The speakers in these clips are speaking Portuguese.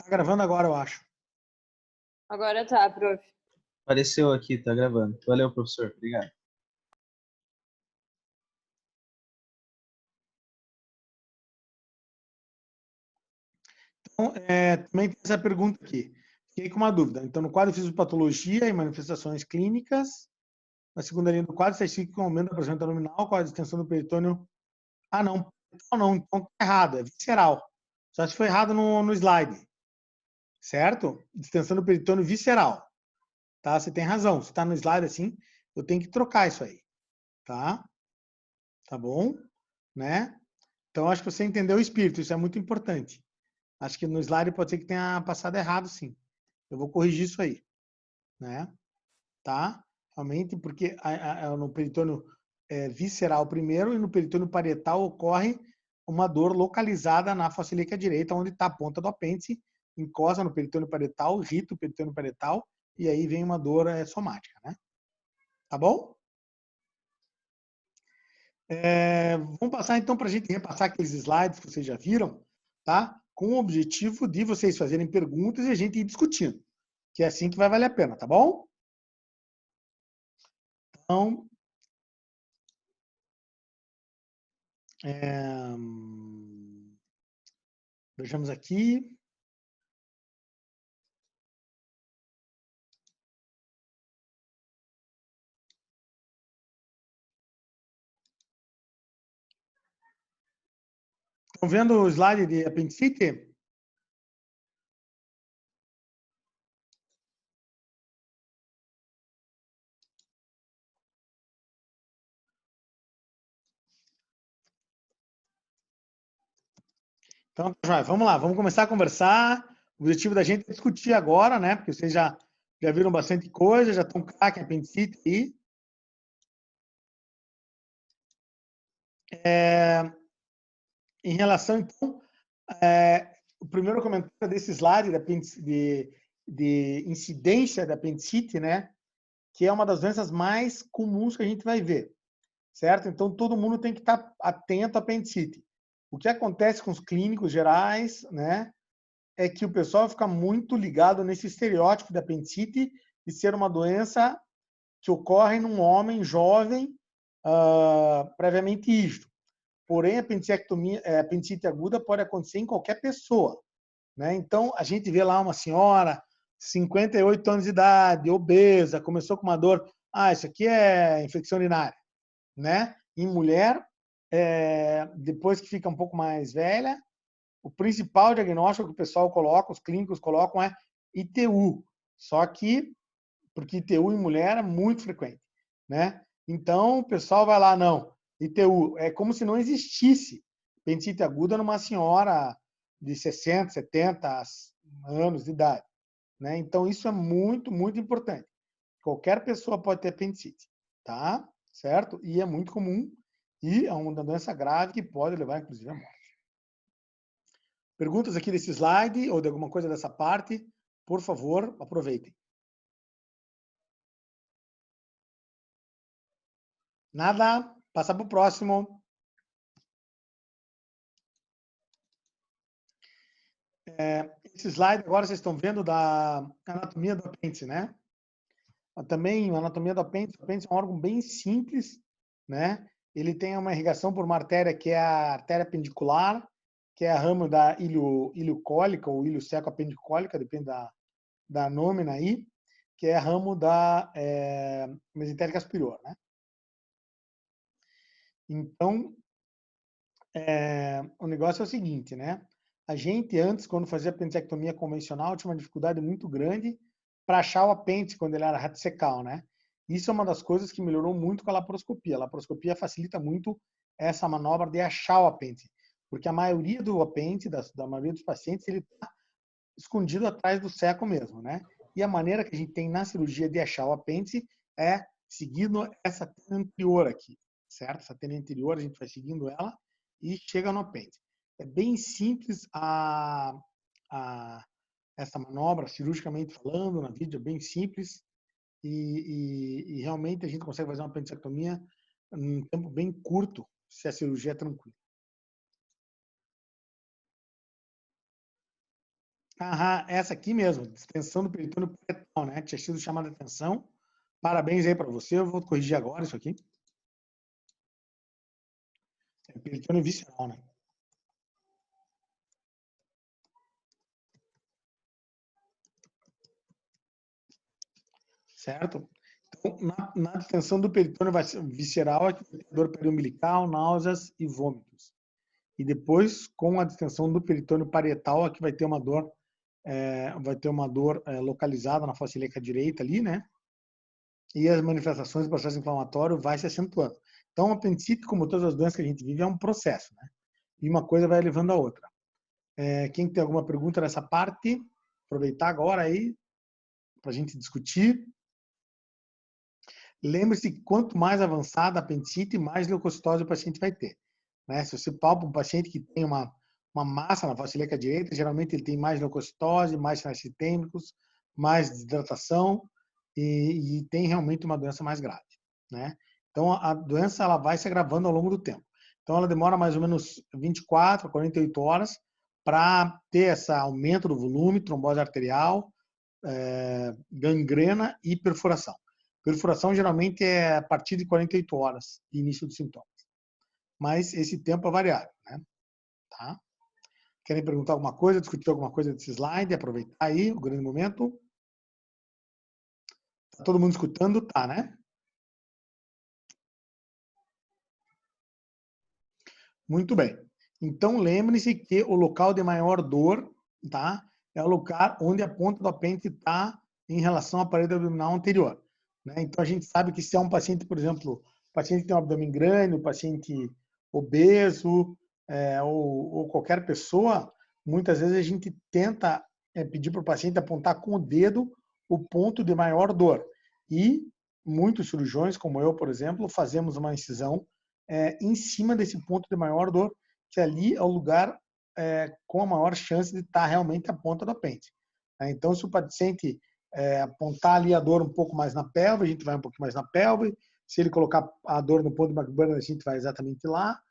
Tá gravando agora, eu acho. Agora tá, prof. Apareceu aqui, tá gravando. Valeu, professor. Obrigado. Então, também tem essa pergunta aqui. Fiquei com uma dúvida. Então, no quadro fisiopatologia e manifestações clínicas, na segunda linha do quadro, está escrito que o aumento da pressão intraluminal com a distensão do peritônio. Ah, não. Não, então tá errado. É visceral. Só se foi errado no slide. Certo? Distensão do peritônio visceral. Tá? Você tem razão. Se está no slide assim, eu tenho que trocar isso aí. Tá? Tá bom? Né? Então, acho que você entendeu o espírito. Isso é muito importante. Acho que no slide pode ser que tenha passado errado, sim. Eu vou corrigir isso aí, né? Tá? Realmente, porque no peritônio visceral primeiro e no peritônio parietal ocorre uma dor localizada na fossa ilíaca direita, onde está a ponta do apêndice, encosta no peritônio parietal, irrita o peritônio parietal, e aí vem uma dor somática, né? Tá bom? Vamos passar então para a gente repassar aqueles slides que vocês já viram, tá? Com o objetivo de vocês fazerem perguntas e a gente ir discutindo, que é assim que vai valer a pena, tá bom? Então, vejamos aqui. Estão vendo o slide de apendicite? Então, joia, vamos lá, vamos começar a conversar. O objetivo da gente é discutir agora, né? Porque vocês já viram bastante coisa, já estão craque em apendicite aí. Em relação, então, o primeiro comentário desse slide de incidência da apendicite, né? Que é uma das doenças mais comuns que a gente vai ver, certo? Então, todo mundo tem que estar atento à apendicite. O que acontece com os clínicos gerais, né? É que o pessoal fica muito ligado nesse estereótipo da apendicite de ser uma doença que ocorre num homem jovem previamente isto. Porém, a apendicite aguda pode acontecer em qualquer pessoa, né? Então, a gente vê lá uma senhora, 58 anos de idade, obesa, começou com uma dor. Ah, isso aqui é infecção urinária, né? Em mulher, depois que fica um pouco mais velha, o principal diagnóstico que o pessoal coloca, os clínicos colocam, é ITU. Só que, porque ITU em mulher é muito frequente, né? Então, o pessoal vai lá, não, ITU, é como se não existisse apendicite aguda numa senhora de 60, 70 anos de idade, né? Então, isso é muito, muito importante. Qualquer pessoa pode ter apendicite, tá? Certo? E é muito comum e é uma doença grave que pode levar, inclusive, à morte. Perguntas aqui desse slide ou de alguma coisa dessa parte, por favor, aproveitem. Nada? Passar para o próximo. Esse slide agora vocês estão vendo da anatomia do apêndice, né? Também a anatomia do apêndice, o apêndice é um órgão bem simples, né? Ele tem uma irrigação por uma artéria que é a artéria apendicular, que é a ramo da iliocólica ou ilioceco-apendicólica, depende da nômina aí, que é a ramo da mesentérica superior, né? Então, o negócio é o seguinte, né? A gente antes, quando fazia apendicectomia convencional, tinha uma dificuldade muito grande para achar o apêndice quando ele era retocecal, né? Isso é uma das coisas que melhorou muito com a laparoscopia. A laparoscopia facilita muito essa manobra de achar o apêndice, porque a maioria do apêndice, da maioria dos pacientes, ele está escondido atrás do seco mesmo, né? E a maneira que a gente tem na cirurgia de achar o apêndice é seguindo essa tena anterior aqui, certo? Essa tena anterior, a gente vai seguindo ela e chega no apêndice. É bem simples essa manobra, cirurgicamente falando, na vídeo é bem simples e realmente a gente consegue fazer uma apendicectomia num tempo bem curto, se a cirurgia é tranquila. Aham, essa aqui mesmo, distensão do peritônio parietal, né? Tinha sido chamada a atenção. Parabéns aí para você. Eu vou corrigir agora isso aqui. É peritônio visceral, né? Certo? Então, na distensão do peritônio visceral, é que vai ter dor periumbilical, náuseas e vômitos. E depois, com a distensão do peritônio parietal, aqui vai ter uma dor, localizada na fossa ilíaca direita ali, né? E as manifestações do processo inflamatório vai se acentuando. Então, a apendicite, como todas as doenças que a gente vive, é um processo, né? E uma coisa vai levando a outra. Quem tem alguma pergunta nessa parte, aproveitar agora aí para a gente discutir. Lembre-se que quanto mais avançada a apendicite, mais leucocitose o paciente vai ter, né? Se você palpa um paciente que tem uma massa na fossa ilíaca direita, geralmente ele tem mais leucocitose, mais sinais sistêmicos, mais desidratação e tem realmente uma doença mais grave, né? Então, a doença ela vai se agravando ao longo do tempo. Então, ela demora mais ou menos 24 a 48 horas para ter esse aumento do volume, trombose arterial, gangrena e perfuração. Perfuração geralmente é a partir de 48 horas de início dos sintomas. Mas esse tempo é variável, né? Tá? Querem perguntar alguma coisa, discutir alguma coisa desse slide? Aproveitar aí o grande momento. Tá todo mundo escutando? Tá, né? Muito bem. Então, lembre-se que o local de maior dor, tá? É o lugar onde a ponta do apêndice está em relação à parede abdominal anterior, né? Então, a gente sabe que se é um paciente, por exemplo, paciente que tem um abdômen grande, um paciente obeso, ou qualquer pessoa, muitas vezes a gente tenta pedir para o paciente apontar com o dedo o ponto de maior dor. E muitos cirurgiões, como eu, por exemplo, fazemos uma incisão em cima desse ponto de maior dor, que ali é o lugar com a maior chance de estar realmente a ponta do apêndice. Então, se o paciente apontar ali a dor um pouco mais na pelve, a gente vai um pouquinho mais na pelve. Se ele colocar a dor no ponto de McBurney, a gente vai exatamente lá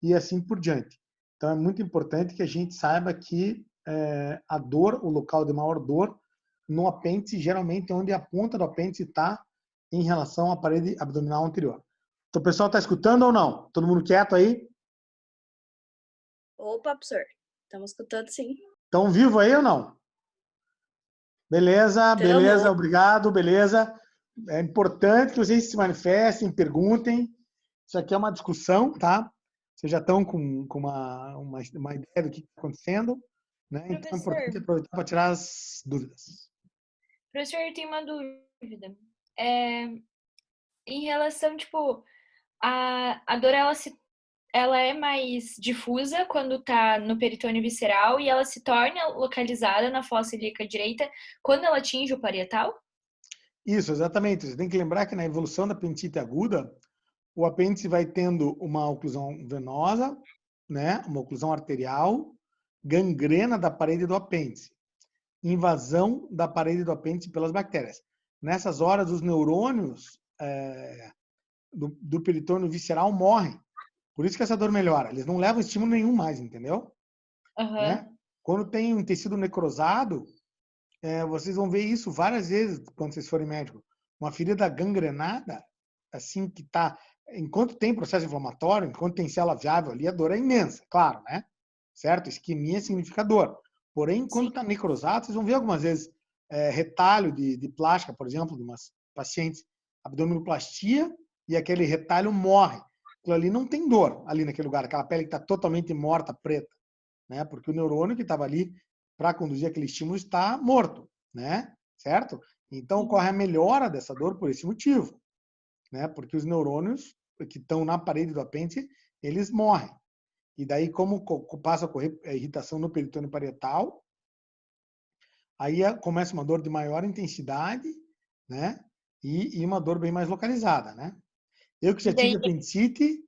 e assim por diante. Então, é muito importante que a gente saiba que a dor, o local de maior dor, no apêndice, geralmente é onde a ponta do apêndice está em relação à parede abdominal anterior. Então, o pessoal está escutando ou não? Todo mundo quieto aí? Opa, professor. Estamos escutando, sim. Estão vivos aí ou não? Beleza, beleza, obrigado, beleza. É importante que vocês se manifestem, perguntem. Isso aqui é uma discussão, tá? Vocês já estão com uma ideia do que está acontecendo, né? Então é importante aproveitar para tirar as dúvidas. Professor, eu tenho uma dúvida. Em relação, tipo, a dor, ela é mais difusa quando tá no peritônio visceral e ela se torna localizada na fossa ilíaca direita quando ela atinge o parietal? Isso, exatamente. Você tem que lembrar que na evolução da apendicite aguda, o apêndice vai tendo uma oclusão venosa, né? Uma oclusão arterial, gangrena da parede do apêndice, invasão da parede do apêndice pelas bactérias. Nessas horas, os neurônios do peritônio visceral morrem. Por isso que essa dor melhora. Eles não levam estímulo nenhum mais, entendeu? Né? Quando tem um tecido necrosado, vocês vão ver isso várias vezes quando vocês forem médico. Uma ferida gangrenada, assim que tá, enquanto tem processo inflamatório, enquanto tem célula viável ali, a dor é imensa, claro, né? Certo? Isquemia significa dor. Porém, quando está necrosado, vocês vão ver algumas vezes retalho de plástica, por exemplo, de umas pacientes, abdominoplastia, e aquele retalho morre. Aquilo ali não tem dor ali naquele lugar, aquela pele que está totalmente morta, preta, né? Porque o neurônio que estava ali para conduzir aquele estímulo está morto, né? Certo? Então ocorre a melhora dessa dor por esse motivo, né? Porque os neurônios que estão na parede do apêndice, eles morrem. E daí, como passa a ocorrer a irritação no peritônio parietal, aí começa uma dor de maior intensidade, né? E uma dor bem mais localizada, né? Eu que já tive apendicite,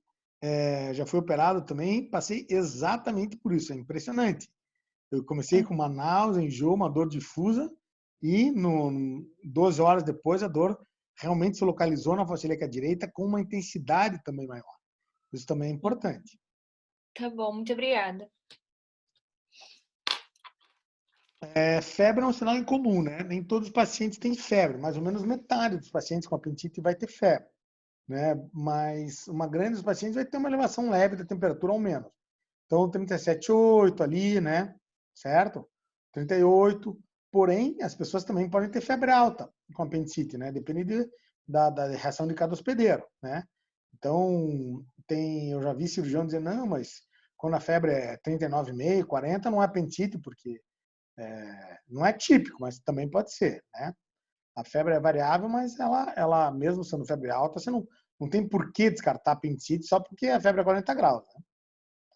já fui operado também, passei exatamente por isso. É impressionante. Eu comecei com uma náusea, enjoo, uma dor difusa e 12 horas depois a dor realmente se localizou na fossa ilíaca direita com uma intensidade também maior. Isso também é importante. Tá bom, muito obrigada. Febre é um sinal incomum, né? Nem todos os pacientes têm febre, mais ou menos metade dos pacientes com apendicite vai ter febre, né? Mas uma grande dos pacientes vai ter uma elevação leve da temperatura ao menos. Então, 37,8 ali, né? Certo? 38. Porém, as pessoas também podem ter febre alta com apendicite, né? Depende da reação de cada hospedeiro, né? Então, eu já vi cirurgião dizer, não, mas quando a febre é 39,5, 40, não é apendicite, porque não é típico, mas também pode ser, né? A febre é variável, mas ela mesmo sendo febre alta, você não tem por que descartar apendicite só porque a febre é 40 graus, né?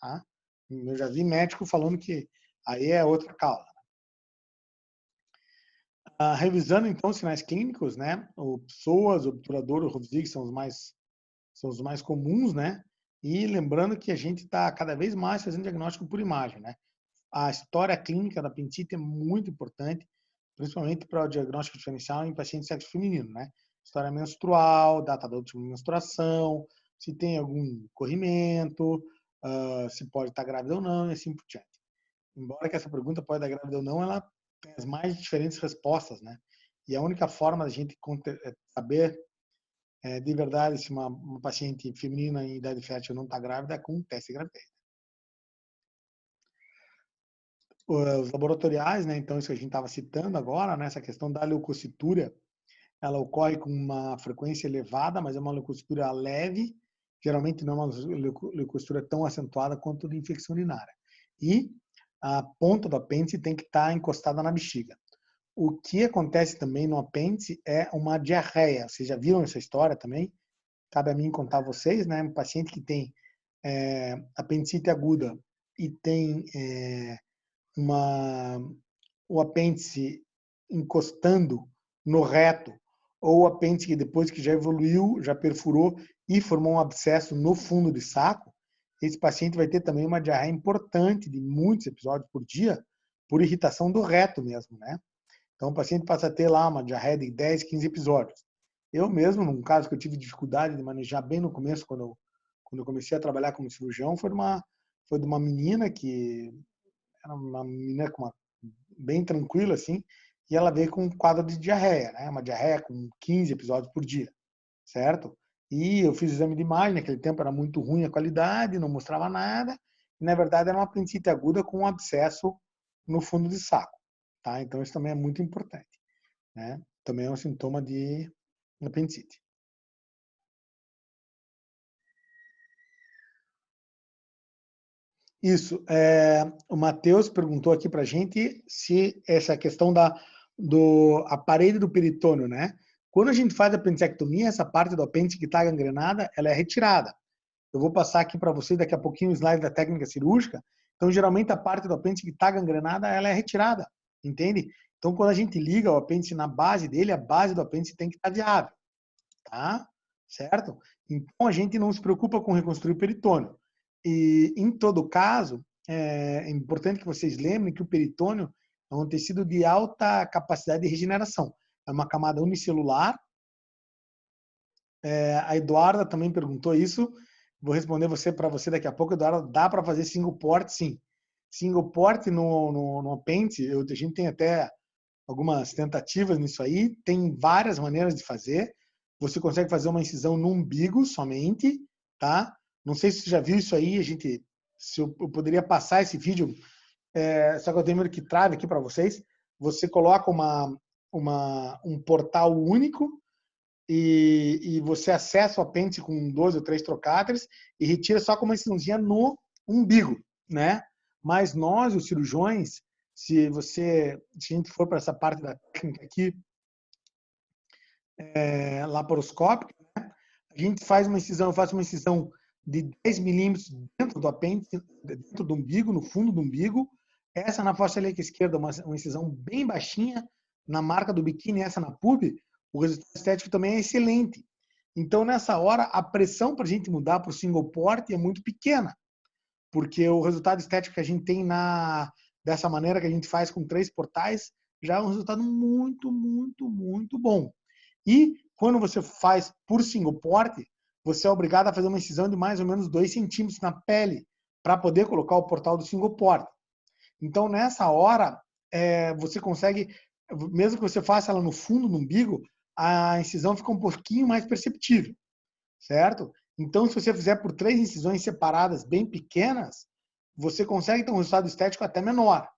Tá? Eu já vi médico falando que aí é outra causa. Revisando, então, os sinais clínicos, né? O psoas, o obturador, o Rovzig são os mais comuns, né? E lembrando que a gente está cada vez mais fazendo diagnóstico por imagem, né? A história clínica da apendicite é muito importante, principalmente para o diagnóstico diferencial em paciente sexo feminino, né? História menstrual, data da última menstruação, se tem algum corrimento, se pode estar grávida ou não, e assim por diante. Embora que essa pergunta pode estar grávida ou não, ela tem as mais diferentes respostas, né? E a única forma da gente saber de verdade se uma paciente feminina em idade fértil não está grávida é com um teste de gravidez. Os laboratoriais, né? Então isso que a gente estava citando agora, né? Essa questão da leucocitúria, ela ocorre com uma frequência elevada, mas é uma leucocitúria leve, geralmente não é uma leucocitúria tão acentuada quanto de infecção urinária. E a ponta do apêndice tem que estar encostada na bexiga. O que acontece também no apêndice é uma diarreia. Vocês já viram essa história também? Cabe a mim contar a vocês, né? Um paciente que tem apendicite aguda e tem o apêndice encostando no reto, ou o apêndice que depois que já evoluiu, já perfurou e formou um abscesso no fundo de saco, esse paciente vai ter também uma diarreia importante de muitos episódios por dia, por irritação do reto mesmo, né? Então o paciente passa a ter lá uma diarreia de 10, 15 episódios. Eu mesmo, num caso que eu tive dificuldade de manejar bem no começo, quando eu comecei a trabalhar como cirurgião, foi de uma menina que era uma menina bem tranquila, assim, e ela veio com um quadro de diarreia, né? Uma diarreia com 15 episódios por dia, certo? E eu fiz o exame de imagem, naquele tempo era muito ruim a qualidade, não mostrava nada, e na verdade era uma apendicite aguda com um abscesso no fundo de saco, tá? Então isso também é muito importante, né? Também é um sintoma de apendicite. Isso. O Matheus perguntou aqui para a gente se essa questão do aparelho do peritônio, né? Quando a gente faz a apendicectomia, essa parte do apêndice que está gangrenada, ela é retirada. Eu vou passar aqui para vocês daqui a pouquinho o slide da técnica cirúrgica. Então, geralmente, a parte do apêndice que está gangrenada, ela é retirada, entende? Então, quando a gente liga o apêndice na base dele, a base do apêndice tem que estar viável, tá? Certo? Então, a gente não se preocupa com reconstruir o peritônio. E, em todo caso, é importante que vocês lembrem que o peritônio é um tecido de alta capacidade de regeneração. É uma camada unicelular. A Eduarda também perguntou isso. Vou responder para você daqui a pouco, Eduarda. Dá para fazer single port, sim. Single port no apêndice, a gente tem até algumas tentativas nisso aí. Tem várias maneiras de fazer. Você consegue fazer uma incisão no umbigo somente, tá? Não sei se você já viu isso aí, se eu poderia passar esse vídeo, só que eu tenho medo que trave aqui para vocês. Você coloca um portal único e você acessa o apêndice com 2 ou 3 trocáteres e retira só com uma incisãozinha no umbigo, né? Mas nós, os cirurgiões, se a gente for para essa parte da técnica aqui, laparoscópica, né? A gente faz uma incisão, eu faço uma incisão de 10 milímetros dentro do apêndice, dentro do umbigo, no fundo do umbigo. Essa na fossa ilíaca esquerda, uma incisão bem baixinha, na marca do biquíni, essa na pub, o resultado estético também é excelente. Então, nessa hora, a pressão para a gente mudar para o single port é muito pequena, porque o resultado estético que a gente tem dessa maneira que a gente faz com 3 portais já é um resultado muito, muito, muito bom. E quando você faz por single port, você é obrigado a fazer uma incisão de mais ou menos 2 centímetros na pele para poder colocar o portal do single port. Então, nessa hora, você consegue, mesmo que você faça ela no fundo do umbigo, a incisão fica um pouquinho mais perceptível, certo? Então, se você fizer por 3 incisões separadas bem pequenas, você consegue ter um resultado estético até menor,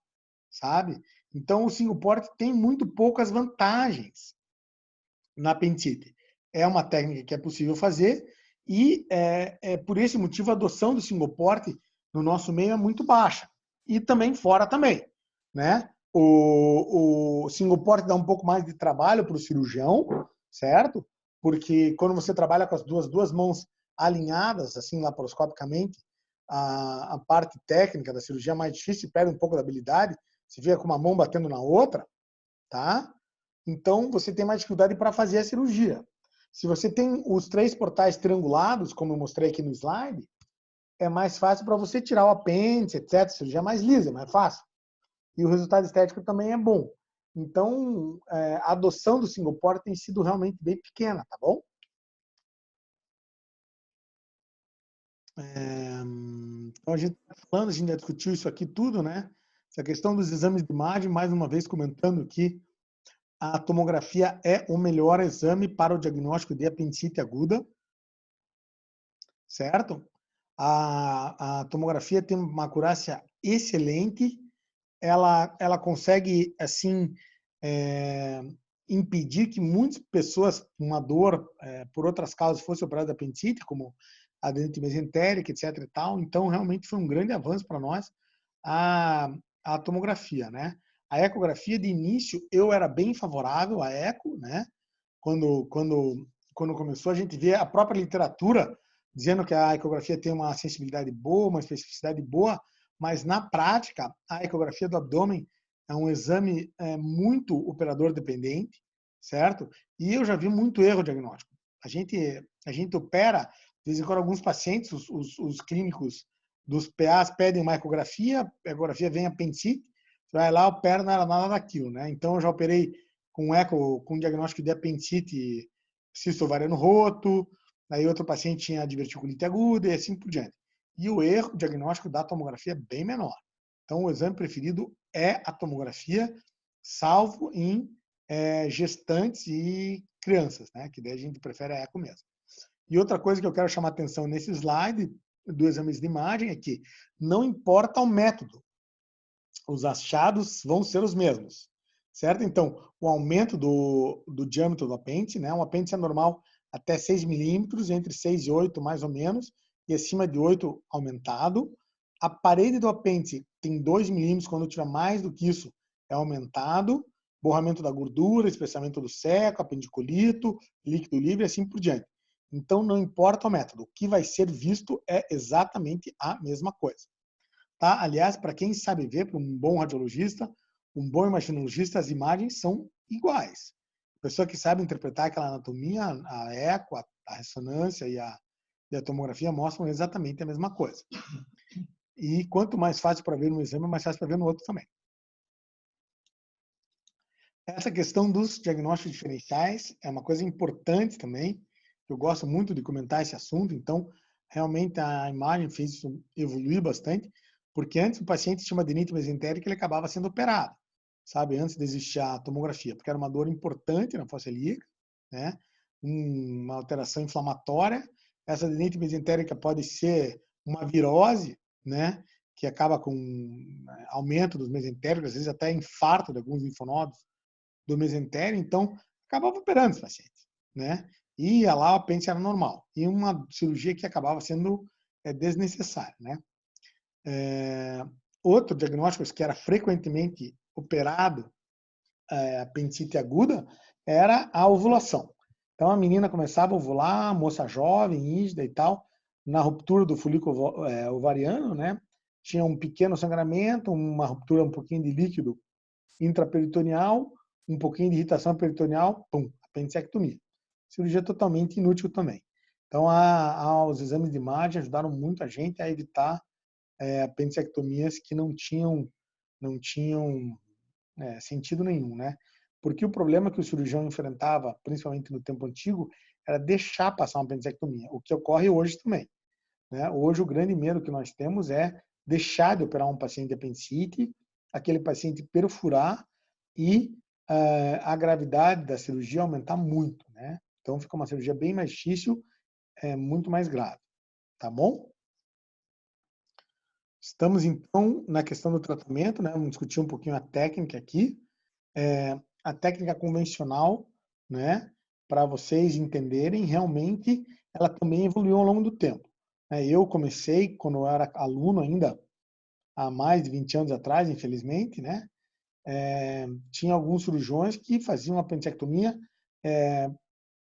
sabe? Então, o single port tem muito poucas vantagens na apendicite. É uma técnica que é possível fazer e, por esse motivo, a adoção do single port no nosso meio é muito baixa. E também fora também, né? O single port dá um pouco mais de trabalho para o cirurgião, certo? Porque quando você trabalha com as duas mãos alinhadas, assim, laparoscopicamente, a parte técnica da cirurgia é mais difícil, perde um pouco da habilidade, você fica com uma mão batendo na outra, tá? Então, você tem mais dificuldade para fazer a cirurgia. Se você tem os 3 portais triangulados, como eu mostrei aqui no slide, é mais fácil para você tirar o apêndice, etc. A cirurgia é mais lisa, mais fácil. E o resultado estético também é bom. Então, a adoção do single port tem sido realmente bem pequena, tá bom? Então, a gente está falando, a gente já discutiu isso aqui tudo, né? Essa questão dos exames de imagem, mais uma vez comentando que a tomografia é o melhor exame para o diagnóstico de apendicite aguda, certo? A tomografia tem uma acurácia excelente, ela consegue, assim, impedir que muitas pessoas com uma dor por outras causas fossem operadas de apendicite, como adenite mesentérica, etc. e tal. Então, realmente foi um grande avanço para nós a tomografia, né? A ecografia, de início, eu era bem favorável à eco, né? Quando começou, a gente vê a própria literatura dizendo que a ecografia tem uma sensibilidade boa, uma especificidade boa, mas na prática, a ecografia do abdômen é um exame muito operador dependente, certo? E eu já vi muito erro diagnóstico. A gente opera, de vez em quando, alguns pacientes, os clínicos dos PAs pedem uma ecografia, a ecografia vem apendicite, você vai lá, opera, não era nada daquilo, né? Então, eu já operei com eco, com diagnóstico de apendicite, cisto ovariano roto, aí outro paciente tinha diverticulite aguda e assim por diante. E o erro diagnóstico da tomografia é bem menor. Então, o exame preferido é a tomografia, salvo em gestantes e crianças, né? Que daí a gente prefere a eco mesmo. E outra coisa que eu quero chamar a atenção nesse slide do exame de imagem é que não importa o método, os achados vão ser os mesmos, certo? Então, o aumento do diâmetro do apêndice, né? Um apêndice é normal até 6 milímetros, entre 6 e 8 mais ou menos, e acima de 8 aumentado. A parede do apêndice tem 2 milímetros, quando tiver mais do que isso é aumentado. Borramento da gordura, espessamento do seco, apendiculito, líquido livre, assim por diante. Então, não importa o método, o que vai ser visto é exatamente a mesma coisa. Tá? Aliás, para quem sabe ver, para um bom radiologista, um bom imaginologista, as imagens são iguais. A pessoa que sabe interpretar aquela anatomia, a eco, a ressonância e a tomografia mostram exatamente a mesma coisa. E quanto mais fácil para ver no exame, mais fácil para ver no outro também. Essa questão dos diagnósticos diferenciais é uma coisa importante também. Eu gosto muito de comentar esse assunto, então realmente a imagem fez isso evoluir bastante, porque antes o paciente tinha uma adenite mesentérica, ele acabava sendo operado, sabe, antes de existir a tomografia, porque era uma dor importante na fossa ilíaca, né? Uma alteração inflamatória. Essa adenite mesentérica pode ser uma virose, né? Que acaba com aumento dos mesentéricos, às vezes até infarto de alguns linfonodos do mesentério, então acabava operando esse paciente, né? E lá o apêndice era normal. E uma cirurgia que acabava sendo desnecessária, né? Outro diagnóstico que era frequentemente operado, apendicite aguda, era a ovulação. Então a menina começava a ovular, moça jovem, ígida e tal, na ruptura do folículo ovariano, né? Tinha um pequeno sangramento, uma ruptura, um pouquinho de líquido intraperitoneal, um pouquinho de irritação peritoneal, pum, apendicectomia. Cirurgia totalmente inútil também. Então, os exames de imagem ajudaram muito a gente a evitar apendicectomias que não tinham sentido nenhum, né? Porque o problema que o cirurgião enfrentava, principalmente no tempo antigo, era deixar passar uma apendicectomia, o que ocorre hoje também, né? Hoje, o grande medo que nós temos é deixar de operar um paciente de apendicite aquele paciente perfurar e a gravidade da cirurgia aumentar muito, né? Então fica uma cirurgia bem mais difícil, muito mais grave, tá bom? Estamos então na questão do tratamento, né? Vamos discutir um pouquinho a técnica aqui. A técnica convencional, né? Para vocês entenderem, realmente ela também evoluiu ao longo do tempo. Eu comecei quando eu era aluno ainda, há mais de 20 anos atrás, infelizmente, né? Tinha alguns cirurgiões que faziam apendicectomia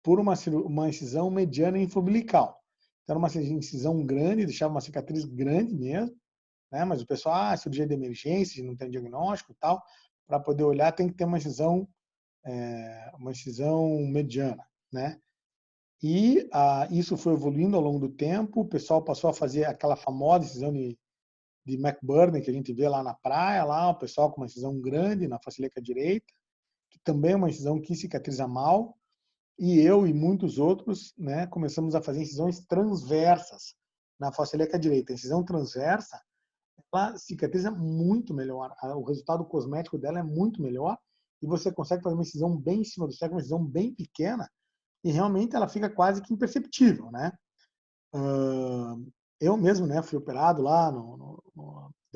por uma incisão mediana infraumbilical. Então, era uma incisão grande, deixava uma cicatriz grande mesmo, né? Mas o pessoal, cirurgia de emergência, não tem diagnóstico e tal, para poder olhar tem que ter uma incisão mediana, né? E isso foi evoluindo ao longo do tempo, o pessoal passou a fazer aquela famosa incisão de McBurney, que a gente vê lá na praia, lá o pessoal com uma incisão grande na face ilíaca direita, que também é uma incisão que cicatriza mal, e eu e muitos outros, né, começamos a fazer incisões transversas na face ilíaca direita. A incisão transversa, ela cicatriza muito melhor, o resultado cosmético dela é muito melhor, e você consegue fazer uma incisão bem em cima do cérebro, uma incisão bem pequena, e realmente ela fica quase que imperceptível, né? Eu mesmo, né, fui operado lá no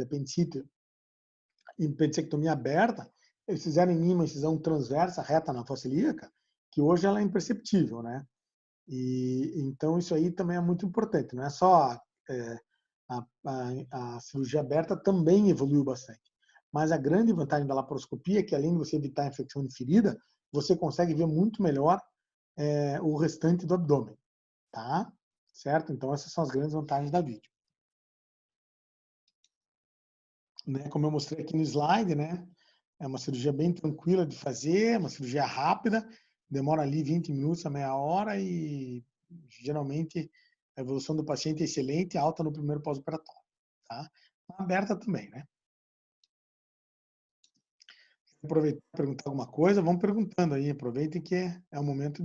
apendicite, em apendicectomia aberta, eles fizeram em mim uma incisão transversa reta na face ilíaca, que hoje ela é imperceptível, né? E então isso aí também é muito importante, não é só a cirurgia aberta também evoluiu bastante. Mas a grande vantagem da laparoscopia é que, além de você evitar a infecção de ferida, você consegue ver muito melhor o restante do abdômen, tá? Certo? Então, essas são as grandes vantagens da vídeo. Né? Como eu mostrei aqui no slide, né? É uma cirurgia bem tranquila de fazer, uma cirurgia rápida, demora ali 20 minutos a meia hora e, geralmente, a evolução do paciente é excelente, alta no primeiro pós-operatório, tá? Aberta também, né? Aproveitar e perguntar alguma coisa, vamos perguntando aí, aproveitem que é o momento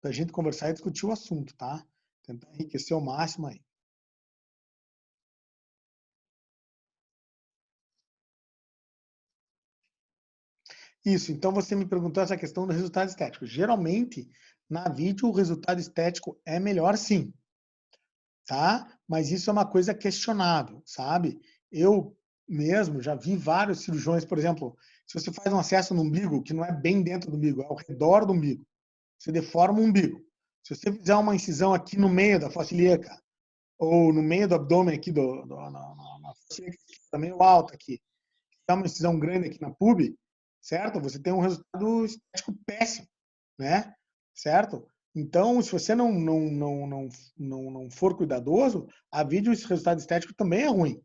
da gente conversar e discutir o assunto, tá? Tentar enriquecer ao máximo aí. Isso, então você me perguntou essa questão do resultado estético. Geralmente, na vídeo, o resultado estético é melhor sim, tá? Mas isso é uma coisa questionável, sabe? Eu mesmo já vi vários cirurgiões, por exemplo, se você faz um acesso no umbigo, que não é bem dentro do umbigo, é ao redor do umbigo, você deforma o umbigo. Se você fizer uma incisão aqui no meio da face ilíaca, ou no meio do abdômen aqui, na face ilíaca, tá meio alta aqui, dá uma incisão grande aqui na pub, certo? Você tem um resultado estético péssimo, né? Certo? Então, se você não for cuidadoso, a vídeo esse resultado estético também é ruim,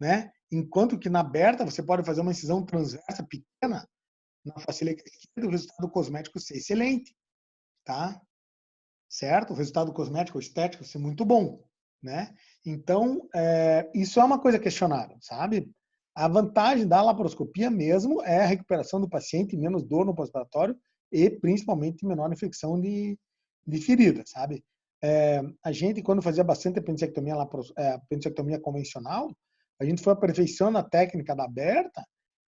né? Enquanto que na aberta você pode fazer uma incisão transversa pequena na face ilíaca esquerda, o resultado cosmético ser excelente, tá? Certo? O resultado cosmético estético ser muito bom, né? Então, isso é uma coisa questionável, sabe? A vantagem da laparoscopia mesmo é a recuperação do paciente, menos dor no pós-operatório e principalmente menor infecção de ferida, sabe? A gente, quando fazia bastante apendicectomia convencional, a gente foi aperfeiçoando a técnica da aberta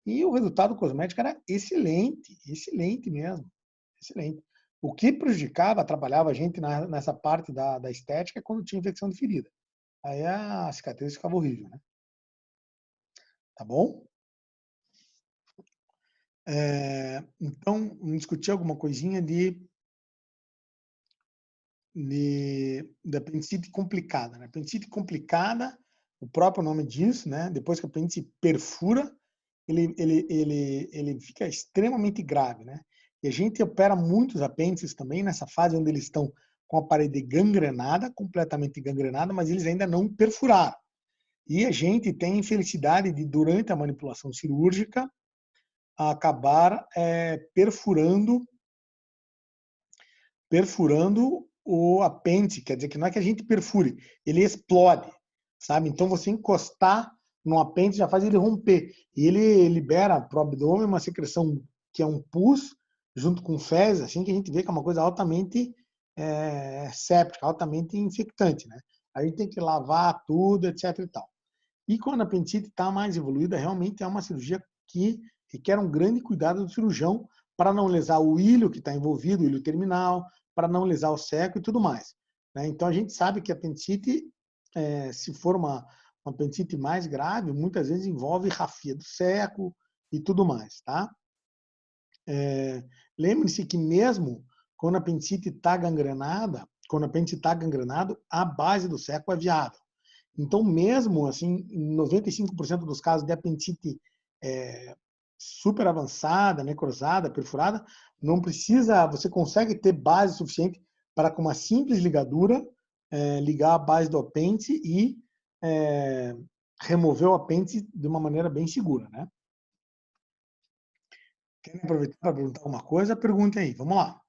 e o resultado cosmético era excelente, excelente mesmo, excelente. O que prejudicava, atrapalhava a gente nessa parte da estética é quando tinha infecção de ferida. Aí a cicatriz ficava horrível, né? Tá bom? Então, vamos discutir alguma coisinha da apendicite complicada. Né? Apendicite complicada, o próprio nome diz, né? Depois que o apêndice perfura, ele fica extremamente grave, né? E a gente opera muitos apêndices também nessa fase onde eles estão com a parede gangrenada, completamente gangrenada, mas eles ainda não perfuraram. E a gente tem a infelicidade de, durante a manipulação cirúrgica, acabar perfurando o apêndice, quer dizer que não é que a gente perfure, ele explode, sabe? Então você encostar no apêndice já faz ele romper e ele libera para o abdômen uma secreção que é um pus junto com fezes, assim, que a gente vê que é uma coisa altamente séptica, altamente infectante, né? A gente tem que lavar tudo, etc e tal. E quando a apendicite está mais evoluída, realmente é uma cirurgia que requer um grande cuidado do cirurgião para não lesar o ilho que está envolvido, o ilho terminal, para não lesar o seco e tudo mais. Né? Então, a gente sabe que a apendicite, se for uma apendicite mais grave, muitas vezes envolve rafia do seco e tudo mais. Tá? Lembre-se que mesmo quando a apendicite está gangrenada, quando a apêndice está gangrenado, a base do seco é viável. Então, mesmo assim, em 95% dos casos de apendicite super avançada, necrosada, perfurada, não precisa, você consegue ter base suficiente para, com uma simples ligadura, ligar a base do apêndice e remover o apêndice de uma maneira bem segura, né? Querem aproveitar para perguntar alguma coisa? Perguntem aí, vamos lá.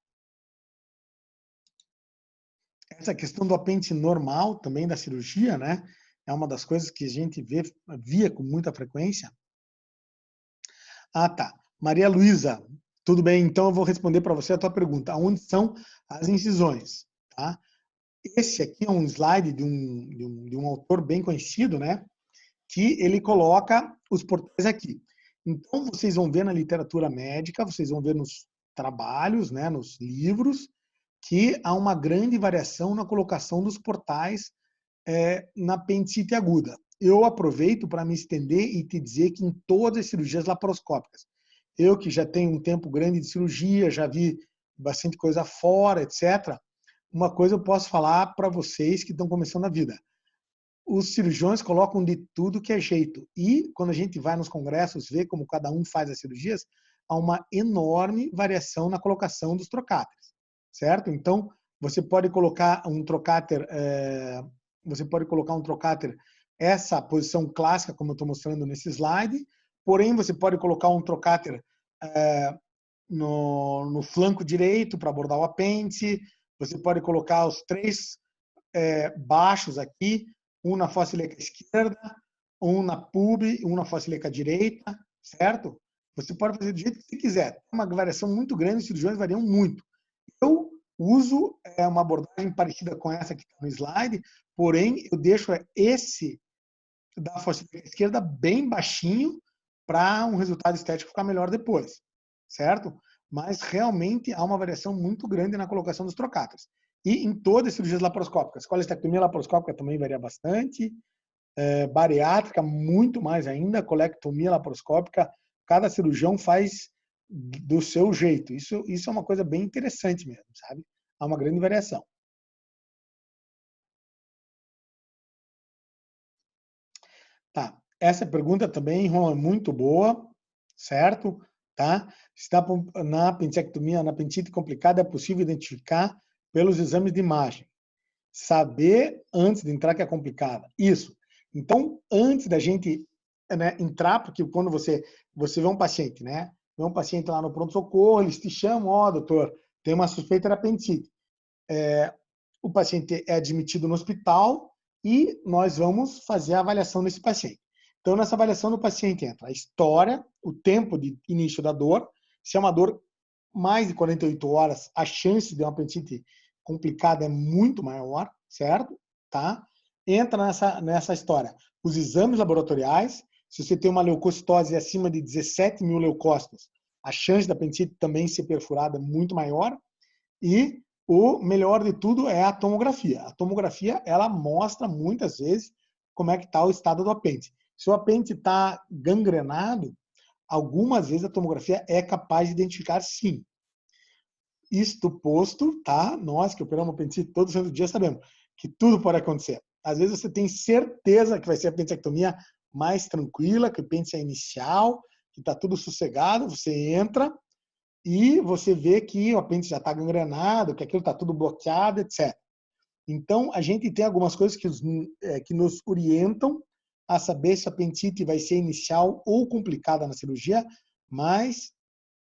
Essa questão do apêndice normal também da cirurgia, né? É uma das coisas que a gente via com muita frequência. Ah, tá. Maria Luísa, tudo bem? Então eu vou responder para você a tua pergunta. Onde são as incisões? Tá? Esse aqui é um slide de um autor bem conhecido, né? Que ele coloca os portais aqui. Então vocês vão ver na literatura médica, vocês vão ver nos trabalhos, né? Nos livros, que há uma grande variação na colocação dos portais na apendicite aguda. Eu aproveito para me estender e te dizer que em todas as cirurgias laparoscópicas, eu que já tenho um tempo grande de cirurgia, já vi bastante coisa fora, etc., uma coisa eu posso falar para vocês que estão começando a vida. Os cirurgiões colocam de tudo que é jeito. E quando a gente vai nos congressos ver como cada um faz as cirurgias, há uma enorme variação na colocação dos trocáteres, certo? Então, você pode colocar um trocáter, essa posição clássica, como eu estou mostrando nesse slide, porém você pode colocar um trocáter no flanco direito para abordar o apêndice, você pode colocar os três baixos aqui, um na fossa ilíaca esquerda, um na pub, um na fossa ilíaca direita, certo? Você pode fazer do jeito que você quiser. É uma variação muito grande, os cirurgiões variam muito. Eu uso uma abordagem parecida com essa que está no slide, porém eu deixo esse da fossa ilíaca esquerda bem baixinho para um resultado estético ficar melhor depois, certo? Mas realmente há uma variação muito grande na colocação dos trocáteres. E em todas as cirurgias laparoscópicas. Colectomia laparoscópica também varia bastante. Bariátrica, muito mais ainda. Colectomia laparoscópica, cada cirurgião faz do seu jeito. Isso é uma coisa bem interessante mesmo, sabe? Há uma grande variação. Tá. Essa pergunta também é muito boa, certo? Tá? Está na apendicectomia, na apendicite complicada, é possível identificar pelos exames de imagem. Saber antes de entrar que é complicada. Isso. Então, antes da gente entrar, porque quando você vê um paciente, né? Vê um paciente lá no pronto-socorro, eles te chamam, ó, doutor, tem uma suspeita de apendicite. O paciente é admitido no hospital e nós vamos fazer a avaliação desse paciente. Então, nessa avaliação do paciente entra a história, o tempo de início da dor. Se é uma dor mais de 48 horas, a chance de uma apendicite complicada é muito maior, certo? Tá? Entra nessa história os exames laboratoriais. Se você tem uma leucocitose acima de 17 mil leucócitos, a chance da apendicite também ser perfurada é muito maior. E o melhor de tudo é a tomografia. A tomografia, ela mostra muitas vezes como é que está o estado do apêndice. Se o apêndice está gangrenado, algumas vezes a tomografia é capaz de identificar sim. Isto posto, tá? Nós que operamos apendicite todo santo dia sabemos que tudo pode acontecer. Às vezes você tem certeza que vai ser a apendicectomia mais tranquila, que o apêndice é inicial, que está tudo sossegado, você entra e você vê que o apêndice já está gangrenado, que aquilo está tudo bloqueado, etc. Então, a gente tem algumas coisas que nos orientam a saber se a apendicite vai ser inicial ou complicada na cirurgia, mas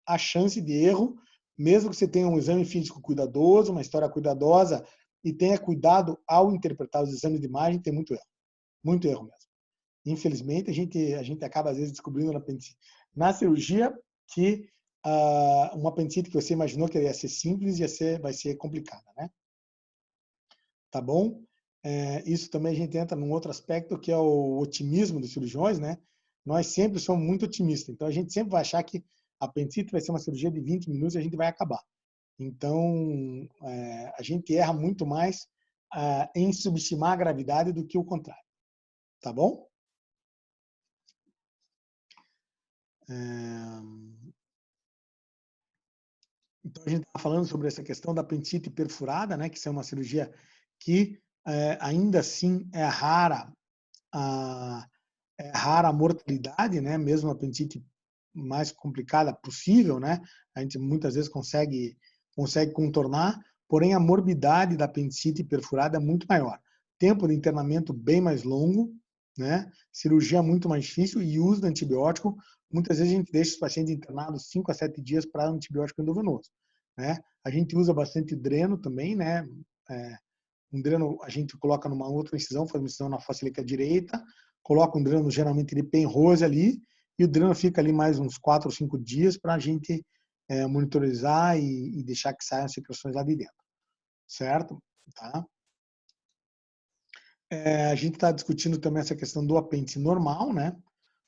a chance de erro, mesmo que você tenha um exame físico cuidadoso, uma história cuidadosa e tenha cuidado ao interpretar os exames de imagem, tem muito erro mesmo. Infelizmente, a gente acaba às vezes descobrindo na cirurgia que uma apendicite que você imaginou que ia ser simples vai ser complicada, né? Tá bom? Isso também a gente entra num outro aspecto que é o otimismo dos cirurgiões, né? Nós sempre somos muito otimistas, então a gente sempre vai achar que a apendicite vai ser uma cirurgia de 20 minutos e a gente vai acabar. Então, a gente erra muito mais em subestimar a gravidade do que o contrário. Tá bom? Então, a gente está falando sobre essa questão da apendicite perfurada, né? Que isso é uma cirurgia que ainda assim é rara a mortalidade, né? Mesmo a apendicite mais complicada possível, né? A gente muitas vezes consegue contornar, porém a morbidade da apendicite perfurada é muito maior. Tempo de internamento bem mais longo, né? Cirurgia muito mais difícil e uso de antibiótico. Muitas vezes a gente deixa os pacientes internados 5 a 7 dias para antibiótico endovenoso, né? A gente usa bastante dreno também, né? Um dreno a gente coloca numa outra incisão, faz uma incisão na fossa ilíaca direita, coloca um dreno geralmente de Penrose ali, e o dreno fica ali mais uns 4 ou 5 dias para a gente monitorizar e deixar que saiam as secreções lá de dentro. Certo? Tá? A gente está discutindo também essa questão do apêndice normal, né?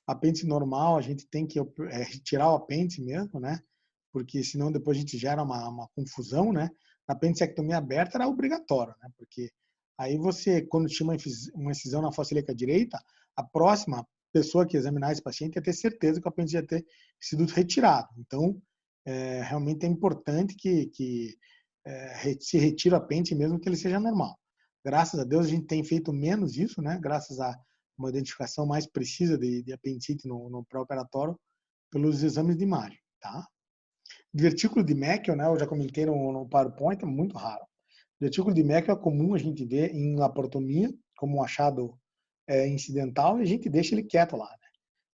Apêndice normal, a gente tem que retirar o apêndice mesmo, né? Porque senão depois a gente gera uma confusão, né? A apendicectomia aberta era obrigatório, né? Porque aí você, quando tinha uma incisão na fossa ilíaca direita, a próxima pessoa que examinar esse paciente ia ter certeza que o apêndice ia ter sido retirado. Então, realmente é importante que se retire o apêndice mesmo que ele seja normal. Graças a Deus a gente tem feito menos isso, né? Graças a uma identificação mais precisa de apendicite no pré-operatório pelos exames de imagem, tá? Divertículo de Meckel, né? Eu já comentei no PowerPoint, é muito raro. Divertículo de Meckel é comum a gente ver em laparotomia, como um achado incidental, e a gente deixa ele quieto lá, né?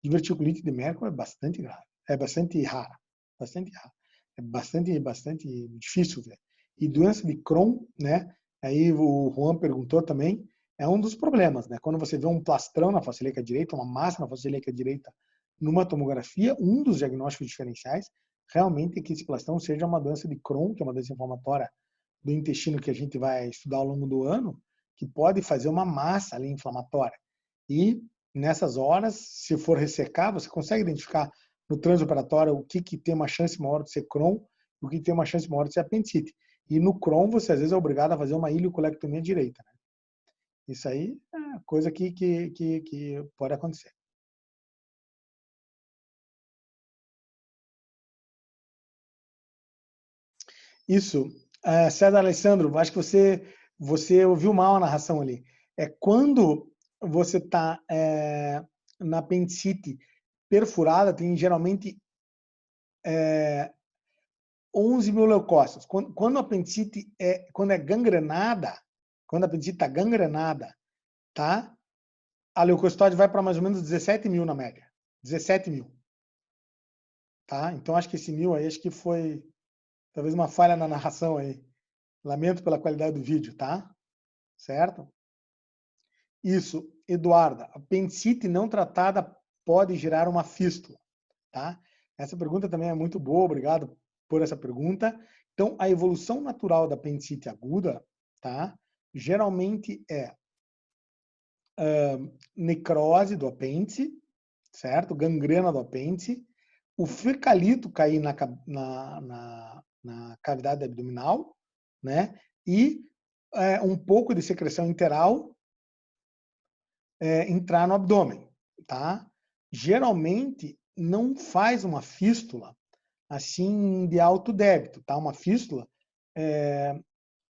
Diverticulite de Meckel é bastante grave, é bastante rara, bastante rara. É bastante difícil ver. E doença de Crohn, né? Aí o Juan perguntou também, é um dos problemas, né? Quando você vê um plastrão na fossa ilíaca direita, uma massa na fossa ilíaca direita, numa tomografia, um dos diagnósticos diferenciais realmente é que esse plastrão seja uma doença de Crohn, que é uma doença inflamatória do intestino que a gente vai estudar ao longo do ano, que pode fazer uma massa ali inflamatória. E nessas horas, se for ressecar, você consegue identificar no transoperatório o que tem uma chance maior de ser Crohn e o que tem uma chance maior de ser apendicite. E no Crohn, você às vezes é obrigado a fazer uma ileocolectomia direita, né? Isso aí é coisa que pode acontecer. Isso. César Alessandro, acho que você ouviu mal a narração ali. Quando você está na apendicite perfurada, tem geralmente 11 mil leucócitos. Quando a apendicite quando é gangrenada, quando a apendicite está gangrenada, tá? A leucocitose vai para mais ou menos 17 mil na média. 17 mil. Tá? Então, acho que esse 1000 aí, acho que foi talvez uma falha na narração aí. Lamento pela qualidade do vídeo, tá? Certo? Isso, Eduarda. Apendicite não tratada pode gerar uma fístula, tá? Essa pergunta também é muito boa, obrigado por essa pergunta. Então, a evolução natural da apendicite aguda, tá? Geralmente é necrose do apêndice, certo? Gangrena do apêndice, o fecalito cair na cavidade abdominal, né? E um pouco de secreção interal entrar no abdômen, tá? Geralmente não faz uma fístula assim de alto débito, tá? Uma fístula,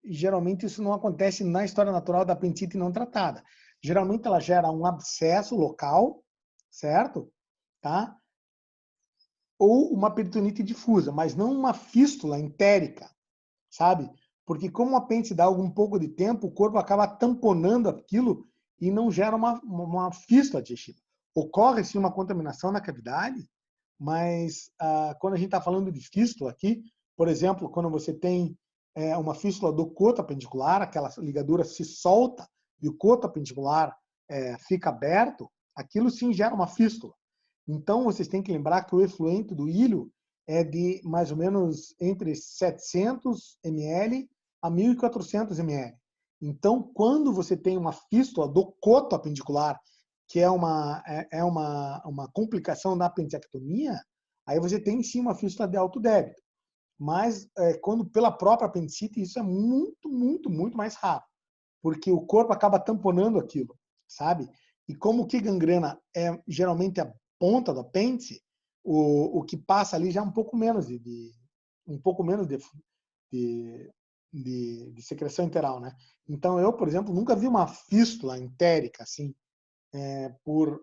geralmente isso não acontece na história natural da apendicite não tratada. Geralmente ela gera um abscesso local, certo? Tá? Ou uma peritonite difusa, mas não uma fístula entérica, sabe? Porque como o apêndice dá algum pouco de tempo, o corpo acaba tamponando aquilo e não gera uma fístula digestiva. Ocorre sim uma contaminação na cavidade, mas quando a gente está falando de fístula aqui, por exemplo, quando você tem uma fístula do coto apendicular, aquela ligadura se solta e o coto apendicular fica aberto, aquilo sim gera uma fístula. Então, vocês têm que lembrar que o efluente do ilho é de mais ou menos entre 700 ml a 1.400 ml. Então, quando você tem uma fístula do coto apendicular, que é uma complicação da apendicectomia, aí você tem sim uma fístula de alto débito. Mas quando pela própria apendicite, isso é muito, muito, muito mais raro, porque o corpo acaba tamponando aquilo, sabe? E como que gangrena é geralmente a ponta do apêndice, o que passa ali já é um pouco menos de secreção enteral, né? Então eu, por exemplo, nunca vi uma fístula entérica assim por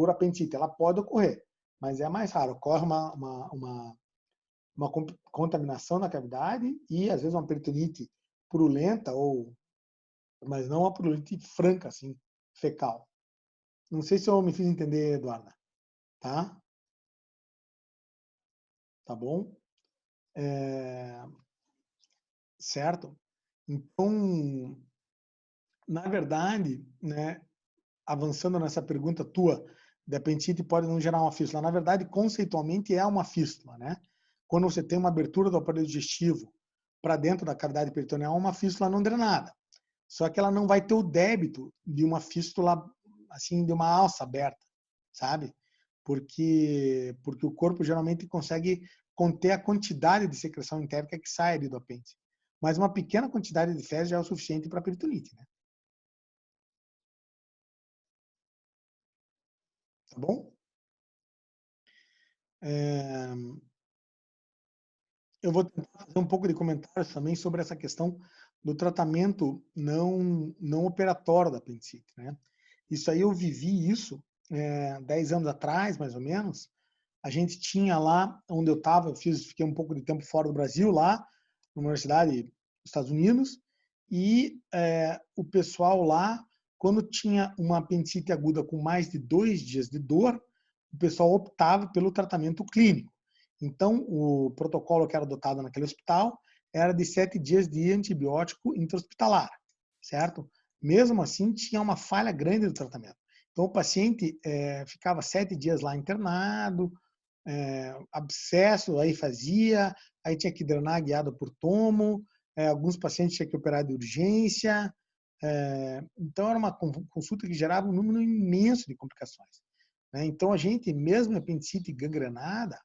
apendicite. Ela pode ocorrer, mas é mais raro. Ocorre uma contaminação na cavidade e às vezes uma peritonite purulenta mas não uma purulente franca assim, fecal. Não sei se eu me fiz entender, Eduarda. Tá? Tá bom? Certo? Então, na verdade, né, avançando nessa pergunta tua, de apendicite pode não gerar uma fístula. Na verdade, conceitualmente é uma fístula, né? Quando você tem uma abertura do aparelho digestivo para dentro da cavidade peritoneal, uma fístula não drenada. Só que ela não vai ter o débito de uma fístula, assim, de uma alça aberta, sabe? Porque o corpo geralmente consegue conter a quantidade de secreção entérica que sai ali do apêndice. Mas uma pequena quantidade de fezes já é o suficiente para a peritonite, né? Tá bom? Eu vou tentar fazer um pouco de comentários também sobre essa questão do tratamento não operatório da apendicite, né? Isso aí eu vivi isso 10 anos atrás, mais ou menos. A gente tinha lá onde eu estava, fiquei um pouco de tempo fora do Brasil, lá na universidade dos Estados Unidos, e o pessoal lá, quando tinha uma apendicite aguda com mais de 2 dias de dor, o pessoal optava pelo tratamento clínico. Então, o protocolo que era adotado naquele hospital era de 7 dias de antibiótico intra-hospitalar, certo? Mesmo assim, tinha uma falha grande do tratamento. Então, o paciente ficava 7 dias lá internado, abscesso, aí fazia, aí tinha que drenar guiado por tomo, alguns pacientes tinham que operar de urgência. Então, era uma consulta que gerava um número imenso de complicações, né? Então, a gente, mesmo em apendicite gangrenada,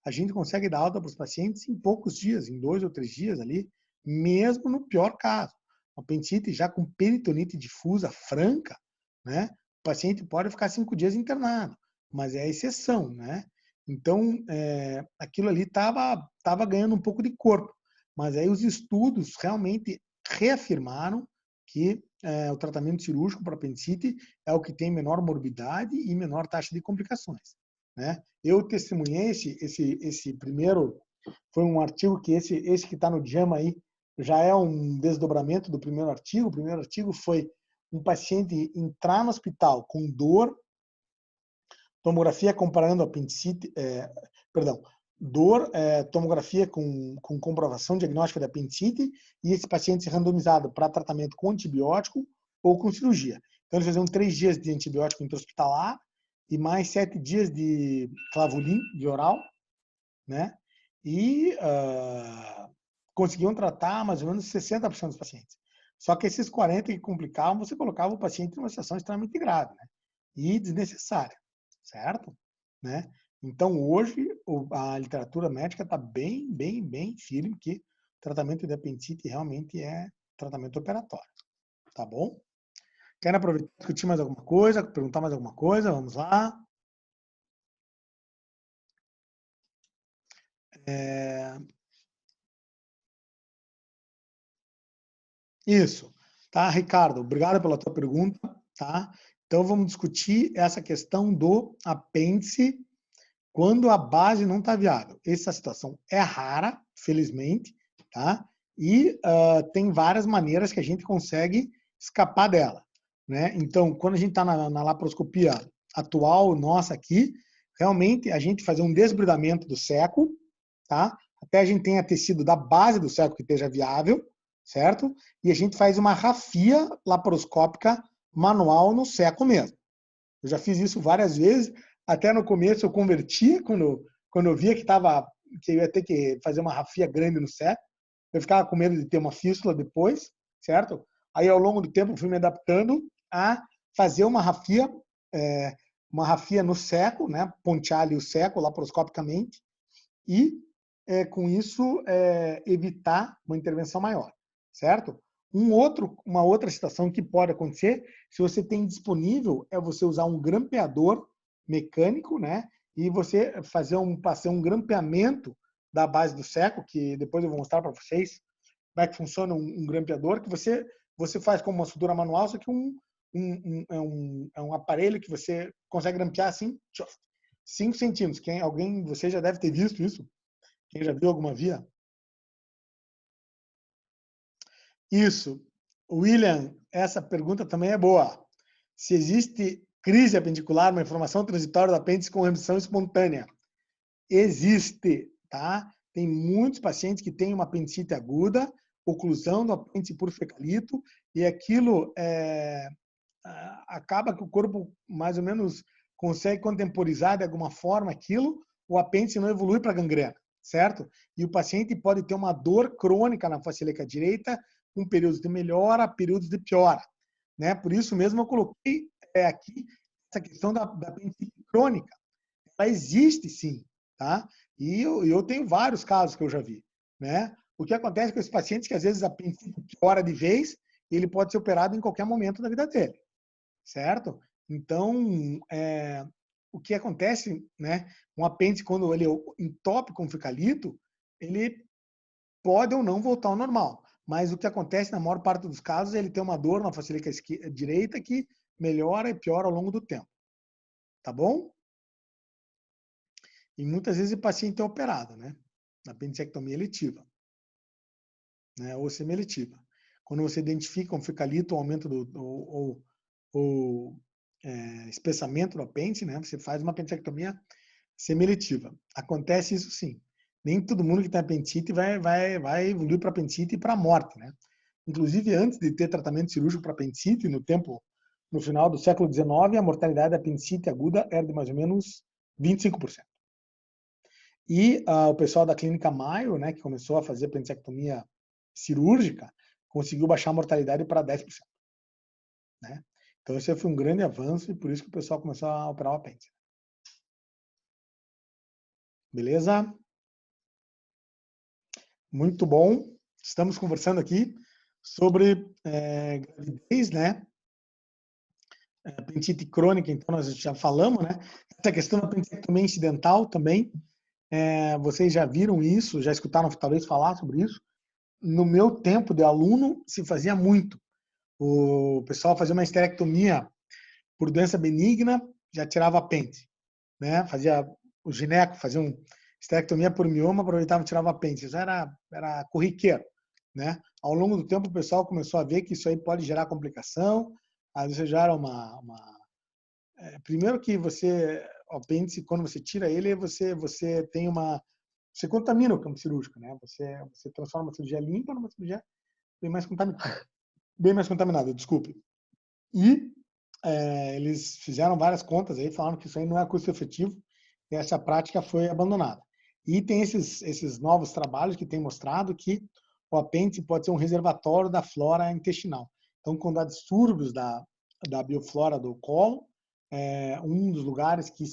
a gente consegue dar alta para os pacientes em poucos dias, em 2 ou 3 dias ali, mesmo no pior caso. O apendicite já com peritonite difusa franca, né? O paciente pode ficar 5 dias internado, mas é a exceção, né? Então, aquilo ali estava ganhando um pouco de corpo. Mas aí os estudos realmente reafirmaram que o tratamento cirúrgico para apendicite é o que tem menor morbidade e menor taxa de complicações, né? Eu testemunhei esse primeiro, foi um artigo que esse que está no JAMA aí, já é um desdobramento do primeiro artigo. O primeiro artigo foi um paciente entrar no hospital com dor, tomografia comparando apendicite, tomografia com comprovação diagnóstica de apendicite, e esse paciente ser randomizado para tratamento com antibiótico ou com cirurgia. Então, eles faziam 3 dias de antibiótico intra-hospitalar e mais 7 dias de clavulin, de oral, né? E conseguiam tratar mais ou menos 60% dos pacientes. Só que esses 40% que complicavam, você colocava o paciente numa situação extremamente grave, né? E desnecessária, certo? Né? Então, hoje, a literatura médica está bem, bem, bem firme que o tratamento de apendicite realmente é tratamento operatório. Tá bom? Querem aproveitar e discutir mais alguma coisa? Perguntar mais alguma coisa? Vamos lá. Isso. Tá, Ricardo? Obrigado pela tua pergunta. Tá? Então, vamos discutir essa questão do apêndice quando a base não está viável. Essa situação é rara, felizmente, tá? E tem várias maneiras que a gente consegue escapar dela, né? Então, quando a gente está na laparoscopia atual nossa aqui, realmente a gente fazer um desbridamento do seco, tá? Até a gente tenha tecido da base do seco que esteja viável, certo? E a gente faz uma rafia laparoscópica manual no seco mesmo. Eu já fiz isso várias vezes. Até no começo eu convertia, quando eu via que eu ia ter que fazer uma rafia grande no seco. Eu ficava com medo de ter uma fístula depois, certo? Aí, ao longo do tempo, fui me adaptando a fazer uma rafia no seco, né? Pontear ali o seco laparoscopicamente e, com isso, evitar uma intervenção maior, certo? Uma outra situação que pode acontecer, se você tem disponível, é você usar um grampeador mecânico, né? E você fazer um grampeamento da base do seco, que depois eu vou mostrar para vocês como é que funciona um grampeador, que você faz como uma sutura manual, só que é um aparelho que você consegue grampear assim, 5 centímetros. Você já deve ter visto isso? Quem já viu alguma via? Isso. William, essa pergunta também é boa. Se existe crise apendicular, uma inflamação transitória do apêndice com remissão espontânea? Existe, tá? Tem muitos pacientes que têm uma apendicite aguda, oclusão do apêndice por fecalito, e aquilo acaba que o corpo mais ou menos consegue contemporizar de alguma forma aquilo, o apêndice não evolui para gangrena, certo? E o paciente pode ter uma dor crônica na face ilíaca direita, com períodos de melhora, períodos de piora, né? Por isso mesmo eu coloquei aqui essa questão da apendicite crônica. Ela existe sim, tá? E eu tenho vários casos que eu já vi, né? O que acontece com esses pacientes que às vezes a apendicite piora de vez, e ele pode ser operado em qualquer momento da vida dele, certo? Então, o que acontece, né? Um apêndice, quando ele entope com fecalito, ele pode ou não voltar ao normal. Mas o que acontece na maior parte dos casos, ele tem uma dor na face ilíaca direita que melhora e piora ao longo do tempo. Tá bom? E muitas vezes o paciente é operado, né? Na apendicectomia eletiva, né? Ou semieletiva. Quando você identifica um fecalito, um aumento ou espessamento do apêndice, né? Você faz uma apendicectomia semieletiva. Acontece isso sim. Nem todo mundo que tem apendicite vai evoluir para apendicite e para a morte, né? Inclusive, antes de ter tratamento cirúrgico para apendicite, no final do século XIX, a mortalidade da apendicite aguda era de mais ou menos 25%. E o pessoal da Clínica Mayo, né, que começou a fazer apendicectomia cirúrgica, conseguiu baixar a mortalidade para 10%. Né? Então, esse foi um grande avanço e por isso que o pessoal começou a operar o apêndice. Beleza? Muito bom. Estamos conversando aqui sobre gravidez, né? Apendicite crônica, então nós já falamos, né? Essa questão da apendicectomia incidental também, vocês já viram isso, já escutaram talvez falar sobre isso. No meu tempo de aluno, se fazia muito. O pessoal fazia uma esterectomia por doença benigna, já tirava apêndice, né? O gineco fazia uma esterectomia por mioma, aproveitava e tirava apêndice. Isso era corriqueiro, né? Ao longo do tempo, o pessoal começou a ver que isso aí pode gerar complicação. Às vezes gera primeiro que o apêndice, quando você tira ele, você tem você contamina o campo cirúrgico, né? Você transforma uma cirurgia limpa numa cirurgia bem mais contaminada, desculpe. E eles fizeram várias contas aí, falaram que isso aí não é custo efetivo, e essa prática foi abandonada. E tem esses novos trabalhos que têm mostrado que o apêndice pode ser um reservatório da flora intestinal. Então, quando há distúrbios da bioflora do colo, um dos lugares que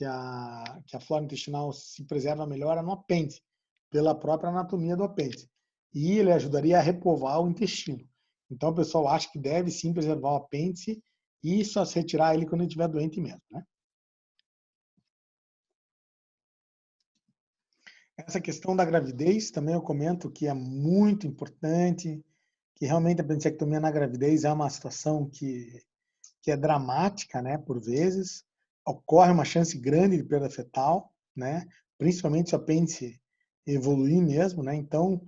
a flora intestinal se preserva melhor é no apêndice, pela própria anatomia do apêndice. E ele ajudaria a repovoar o intestino. Então, o pessoal acha que deve sim preservar o apêndice e só se retirar ele quando ele estiver doente mesmo, né? Essa questão da gravidez também eu comento que é muito importante, que realmente a apendicectomia na gravidez é uma situação que é dramática, né, por vezes. Ocorre uma chance grande de perda fetal, né, principalmente se o apêndice evoluir mesmo, né. Então,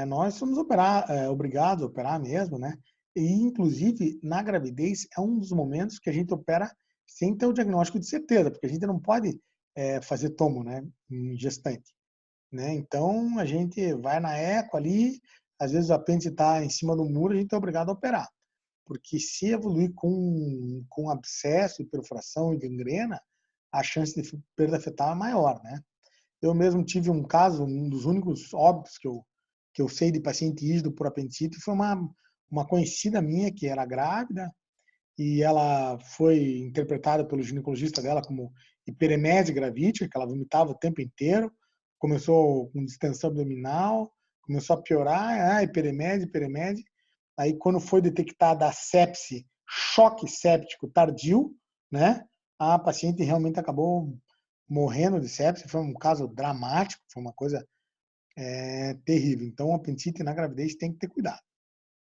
nós somos obrigados a operar mesmo, né. E, inclusive, na gravidez é um dos momentos que a gente opera sem ter o diagnóstico de certeza, porque a gente não pode fazer tomo, né, em gestante. Né? Então, a gente vai na eco ali, às vezes o apêndice está em cima do muro, a gente é obrigado a operar. Porque se evoluir com abscesso, perfuração e gangrena, a chance de perda fetal é maior, né? Eu mesmo tive um caso, um dos únicos óbitos que eu sei de paciente rígido por apendicite foi uma conhecida minha que era grávida e ela foi interpretada pelo ginecologista dela como hiperemese gravídica, que ela vomitava o tempo inteiro, começou com distensão abdominal, começou a piorar, hiperemese. Aí, quando foi detectada a sepse, choque séptico tardio, né, a paciente realmente acabou morrendo de sepse. Foi um caso dramático, foi uma coisa terrível. Então, a apendicite na gravidez tem que ter cuidado,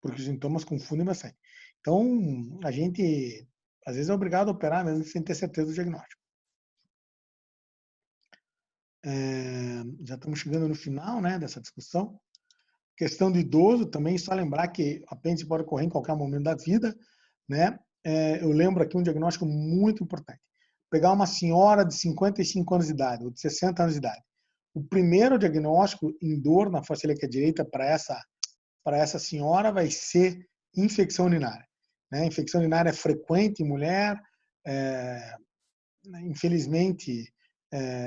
porque os sintomas confundem bastante. Então, a gente, às vezes, é obrigado a operar mesmo sem ter certeza do diagnóstico. Já estamos chegando no final, né, dessa discussão. Questão do idoso também, só lembrar que a apêndice pode ocorrer em qualquer momento da vida, né? Eu lembro aqui um diagnóstico muito importante. Pegar uma senhora de 55 anos de idade, ou de 60 anos de idade. O primeiro diagnóstico em dor na fossa ilíaca direita para essa senhora vai ser infecção urinária. Né? Infecção urinária é frequente em mulher, infelizmente,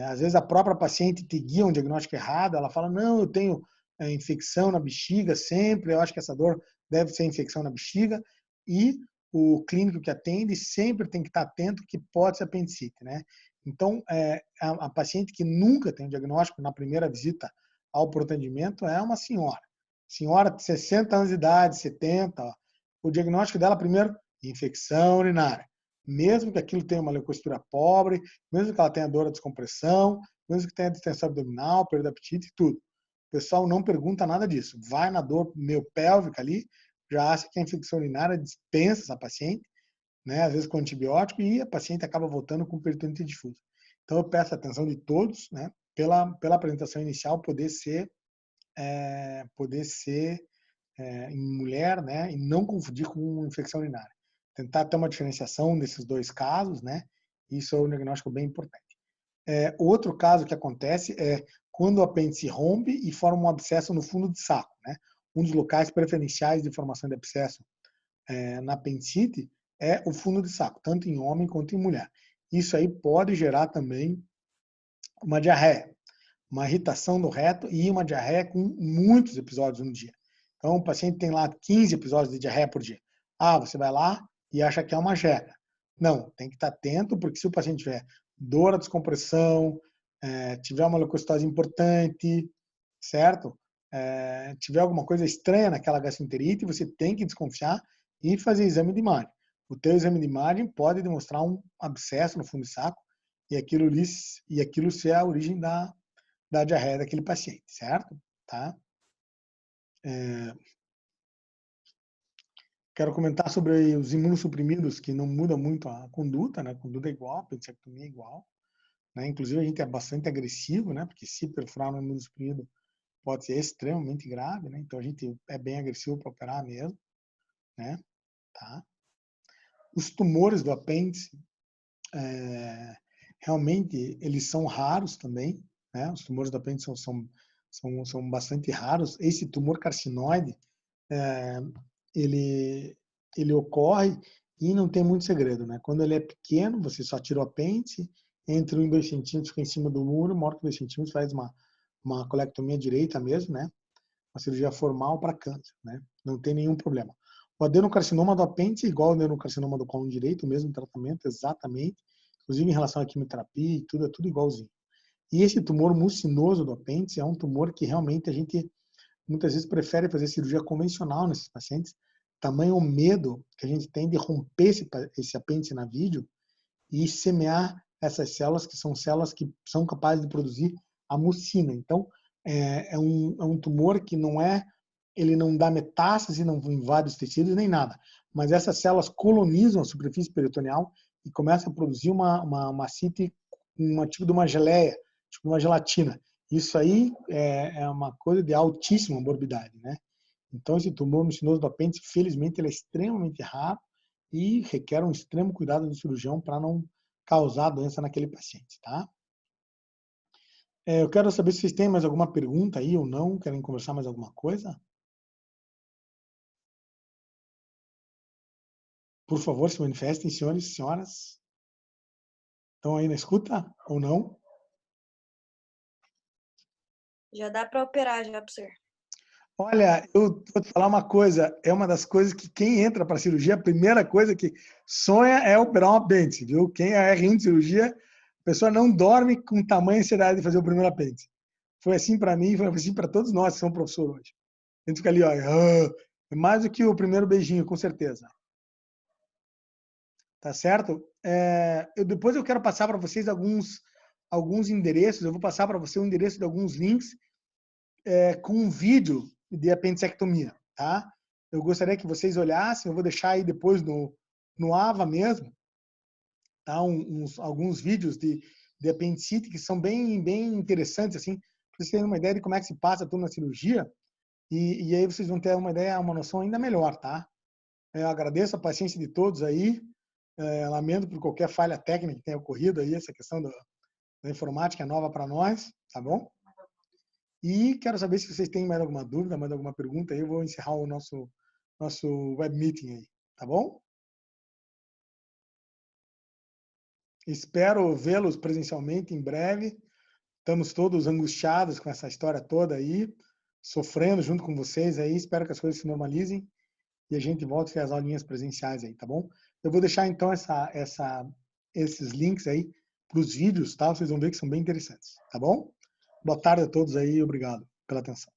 às vezes a própria paciente te guia um diagnóstico errado, ela fala, não, eu tenho infecção na bexiga sempre, eu acho que essa dor deve ser infecção na bexiga, e o clínico que atende sempre tem que estar atento que pode ser apendicite, né? Então, a paciente que nunca tem um diagnóstico na primeira visita ao atendimento é uma senhora de 60 anos de idade, 70, ó, o diagnóstico dela primeiro, infecção urinária. Mesmo que aquilo tenha uma leucoestrutura pobre, mesmo que ela tenha dor à descompressão, mesmo que tenha distensão abdominal, perda de apetite e tudo. O pessoal não pergunta nada disso. Vai na dor pélvica ali, já acha que a infecção urinária dispensa essa paciente, né, às vezes com antibiótico, e a paciente acaba voltando com peritonite difusa. Então eu peço a atenção de todos, né, pela apresentação inicial poder ser em mulher, né, e não confundir com infecção urinária. Tentar ter uma diferenciação desses dois casos, né? Isso é um diagnóstico bem importante. Outro caso que acontece é quando o apêndice rompe e forma um abscesso no fundo de saco, né? Um dos locais preferenciais de formação de abscesso na apendicite é o fundo de saco, tanto em homem quanto em mulher. Isso aí pode gerar também uma diarreia, uma irritação do reto e uma diarreia com muitos episódios no dia. Então, o paciente tem lá 15 episódios de diarreia por dia. Você vai lá e acha que é uma jeca. Não, tem que estar atento, porque se o paciente tiver dor à descompressão, tiver uma leucocitose importante, certo? Tiver alguma coisa estranha naquela gastroenterite, você tem que desconfiar e fazer exame de imagem. O teu exame de imagem pode demonstrar um abscesso no fundo do saco e aquilo ser a origem da diarreia daquele paciente, certo? Tá? Quero comentar sobre os imunossuprimidos, que não muda muito a conduta, né? A conduta é igual, a apendicectomia é igual. Né? Inclusive, a gente é bastante agressivo, né? Porque se perfurar no imunossuprimido pode ser extremamente grave, né? Então, a gente é bem agressivo para operar mesmo, né? Tá? Os tumores do apêndice, realmente, eles são raros também, né? Os tumores do apêndice são bastante raros. Esse tumor carcinoide, ele ocorre e não tem muito segredo, né? Quando ele é pequeno, você só tira o apêndice, entre 1 e 2 centímetros, fica em cima do muro, maior que 2 centímetros, faz uma colectomia direita mesmo, né? Uma cirurgia formal para câncer, né? Não tem nenhum problema. O adenocarcinoma do apêndice é igual ao adenocarcinoma do colo direito, o mesmo tratamento, exatamente. Inclusive em relação à quimioterapia e tudo, é tudo igualzinho. E esse tumor mucinoso do apêndice é um tumor que realmente a gente muitas vezes prefere fazer cirurgia convencional nesses pacientes, tamanho o medo que a gente tem de romper esse apêndice na vídeo e semear essas células, que são células que são capazes de produzir a mucina. Então, é um tumor que ele não dá metástase, não invade os tecidos nem nada, mas essas células colonizam a superfície peritoneal e começam a produzir uma cite, tipo de uma geleia, tipo uma gelatina. Isso aí é uma coisa de altíssima morbidade, né? Então, esse tumor mucinoso do apêndice, felizmente, ele é extremamente raro e requer um extremo cuidado do cirurgião para não causar doença naquele paciente, tá? Eu quero saber se vocês têm mais alguma pergunta aí ou não, querem conversar mais alguma coisa? Por favor, se manifestem, senhores e senhoras. Estão aí na escuta ou não? Já dá para operar já, professor. Olha, eu vou te falar uma coisa, é uma das coisas que quem entra para cirurgia, a primeira coisa que sonha é operar um apêndice, viu? Quem é ruim de cirurgia, a pessoa não dorme com tamanha ansiedade de fazer o primeiro apêndice. Foi assim para mim, foi assim para todos nós que somos professor hoje. A gente fica ali, ó, é mais do que o primeiro beijinho, com certeza. Tá certo? Depois eu quero passar para vocês alguns endereços, eu vou passar para você o endereço de alguns links com um vídeo de apendicectomia, tá? Eu gostaria que vocês olhassem, eu vou deixar aí depois no AVA mesmo, tá? Alguns vídeos de apendicite que são bem interessantes, assim, para vocês terem uma ideia de como é que se passa tudo na cirurgia, e aí vocês vão ter uma ideia, uma noção ainda melhor, tá? Eu agradeço a paciência de todos aí, lamento por qualquer falha técnica que tenha ocorrido aí, essa questão da informática é nova para nós, tá bom? E quero saber se vocês têm mais alguma dúvida, mais alguma pergunta aí, eu vou encerrar o nosso web meeting aí, tá bom? Espero vê-los presencialmente em breve. Estamos todos angustiados com essa história toda aí, sofrendo junto com vocês aí. Espero que as coisas se normalizem e a gente volte a ter as aulinhas presenciais aí, tá bom? Eu vou deixar então esses links aí para os vídeos, tá? Vocês vão ver que são bem interessantes, tá bom? Boa tarde a todos aí, obrigado pela atenção.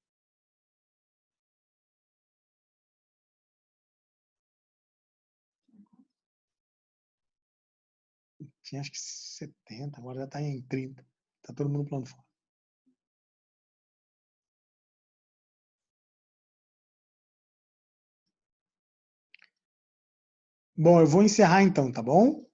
Tinha acho que 70, agora já está em 30. Está todo mundo pulando fora. Bom, eu vou encerrar então, tá bom?